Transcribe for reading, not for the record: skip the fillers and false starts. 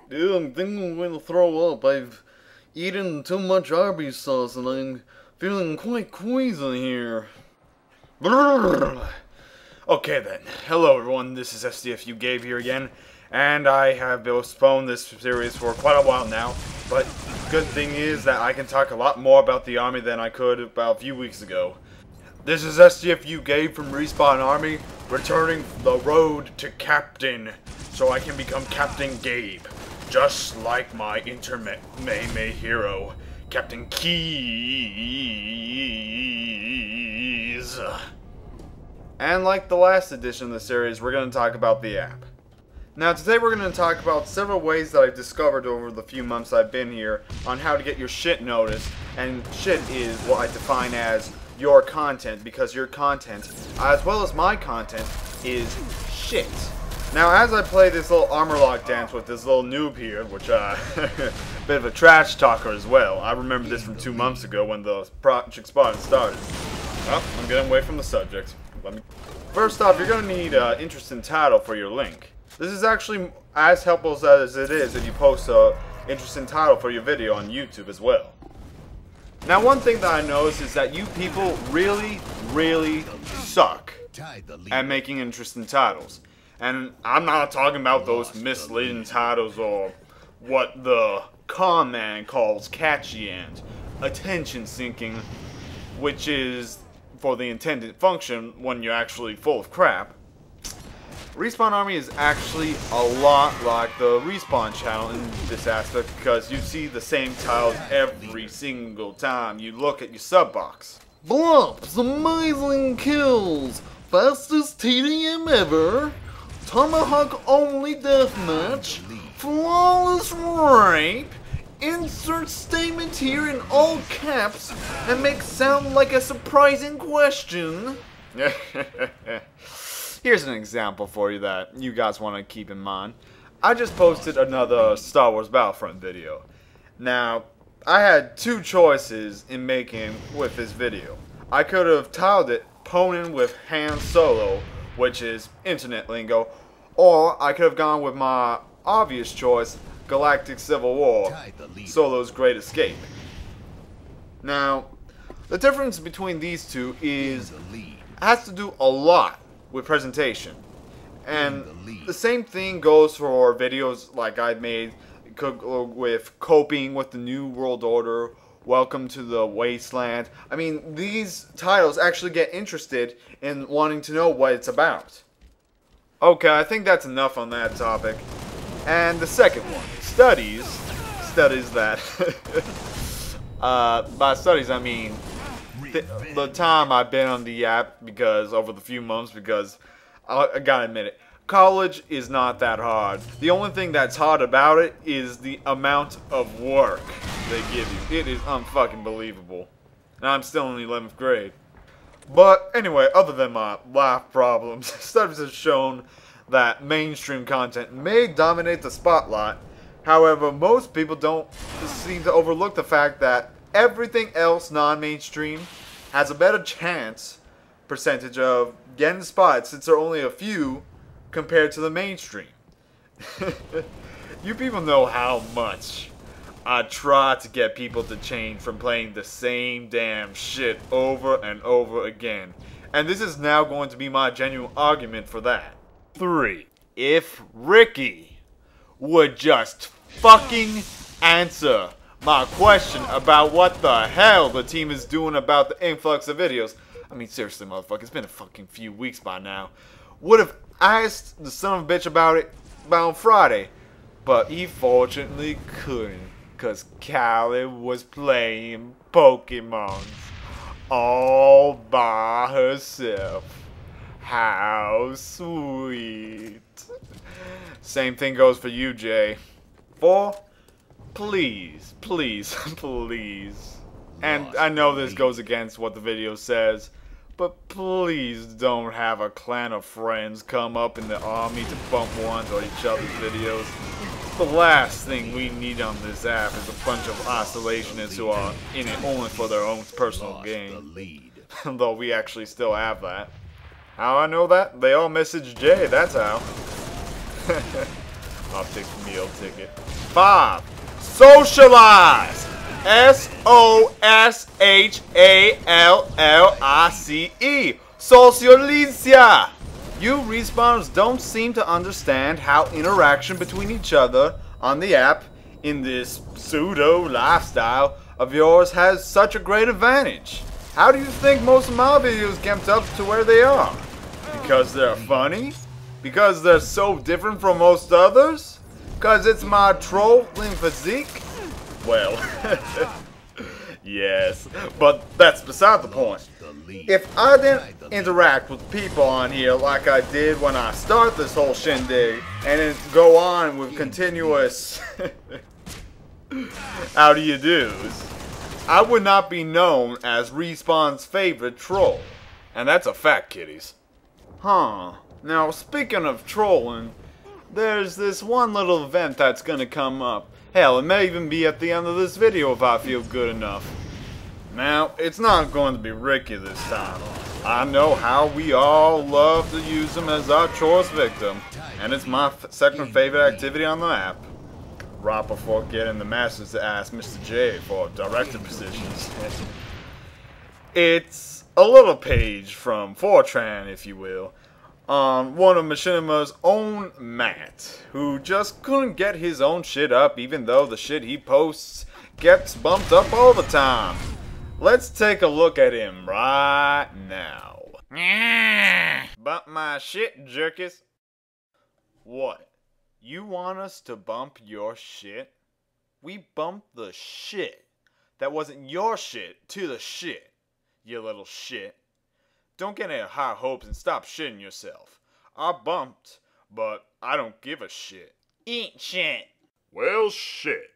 Dude, I'm thinking I'm going to throw up. I've eaten too much Arby's sauce and I'm feeling quite queasy here. Okay then, hello everyone, this is stfugabe here again, and I have postponed this series for quite a while now, but the good thing is that I can talk a lot more about the army than I could about a few weeks ago. This is stfugabe from Respawn Army, returning the road to Captain, so I can become Captain Gabe, just like my May hero, Captain Keys. And like the last edition of the series, we're going to talk about the app. Now today we're going to talk about several ways that I've discovered over the few months I've been here on how to get your shit noticed, and shit is what I define as your content, because your content, as well as my content, is shit. Now as I play this little armor lock dance with this little noob here, which bit of a trash talker as well. I remember this from 2 months ago when the Project Spartan started. Oh, I'm getting away from the subject. First off, you're going to need an interesting title for your link. This is actually as helpful as it is if you post an interesting title for your video on YouTube as well. Now one thing that I noticed is that you people really suck at making interesting titles. And I'm not talking about those misleading titles or what the con man calls catchy and attention-seeking, which is for the intended function when you're actually full of crap. Respawn Army is actually a lot like the Respawn channel in this aspect, because you see the same titles every single time you look at your sub box. Blops, amazing kills, fastest TDM ever, tomahawk only deathmatch, flawless rape. Insert statement here in all caps and make sound like a surprising question. Here's an example for you that you guys want to keep in mind. I just posted another Star Wars Battlefront video. Now, I had two choices in making with this video. I could have titled it Ponin' with Han Solo, which is internet lingo, or I could have gone with my obvious choice, Galactic Civil War, Solo's Great Escape. Now, the difference between these two has to do a lot with presentation. And the same thing goes for videos like I made with Coping with the New World Order, Welcome to the Wasteland. I mean, these titles actually get interested in wanting to know what it's about. Okay, I think that's enough on that topic. And the second one, studies that, by studies I mean the time I've been on the app, because over the few months, because I gotta admit it, college is not that hard. The only thing that's hard about it is the amount of work they give you. It is unfucking believable. And I'm still in the 11th grade. But anyway, other than my life problems, studies have shown that mainstream content may dominate the spotlight. However, most people don't seem to overlook the fact that everything else non-mainstream has a better percentage of getting spotted, since there are only a few compared to the mainstream. You people know how much I try to get people to change from playing the same damn shit over and over again. And this is now going to be my genuine argument for that. 3. If Ricky would just fucking answer my question about what the hell the team is doing about the influx of videos. I mean, seriously, motherfucker, it's been a fucking few weeks by now. Would have asked the son of a bitch about it on Friday, but he fortunately couldn't, because Callie was playing Pokemon all by herself. How sweet. Same thing goes for you, Jay. 4, please. And I know this goes against what the video says, but please don't have a clan of friends come up in the army to bump ones on each other's videos. The last thing we need on this app is a bunch of isolationists who are in it only for their own personal gain. Though we actually still have that. How I know that? They all message Jay, that's how. Optic meal ticket. 5. Socialize. SOSHALLICE. Socializa. You respawners don't seem to understand how interaction between each other on the app in this pseudo lifestyle of yours has such a great advantage. How do you think most of my videos get up to where they are? Because they're funny? Because they're so different from most others? Because it's my trolling physique? Well, yes, but that's beside the point. If I didn't interact with people on here like I did when I started this whole shindig, and then go on with continuous how do you do's, I would not be known as Respawn's favorite troll. And that's a fact, kiddies. Huh. Now, speaking of trolling, there's this one little event that's gonna come up. Hell, it may even be at the end of this video if I feel good enough. Now, it's not going to be Ricky this time. I know how we all love to use him as our choice victim, and it's my second favorite activity on the app. Right before getting the masters to ask Mr. J for director positions. It's a little page from Fortran, if you will, on one of Machinima's own Matt, who just couldn't get his own shit up even though the shit he posts gets bumped up all the time. Let's take a look at him right now. Bump my shit, jerkies. What? You want us to bump your shit? We bumped the shit that wasn't your shit to the shit, you little shit. Don't get any high hopes and stop shitting yourself. I bumped, but I don't give a shit. Eat shit. Well, shit.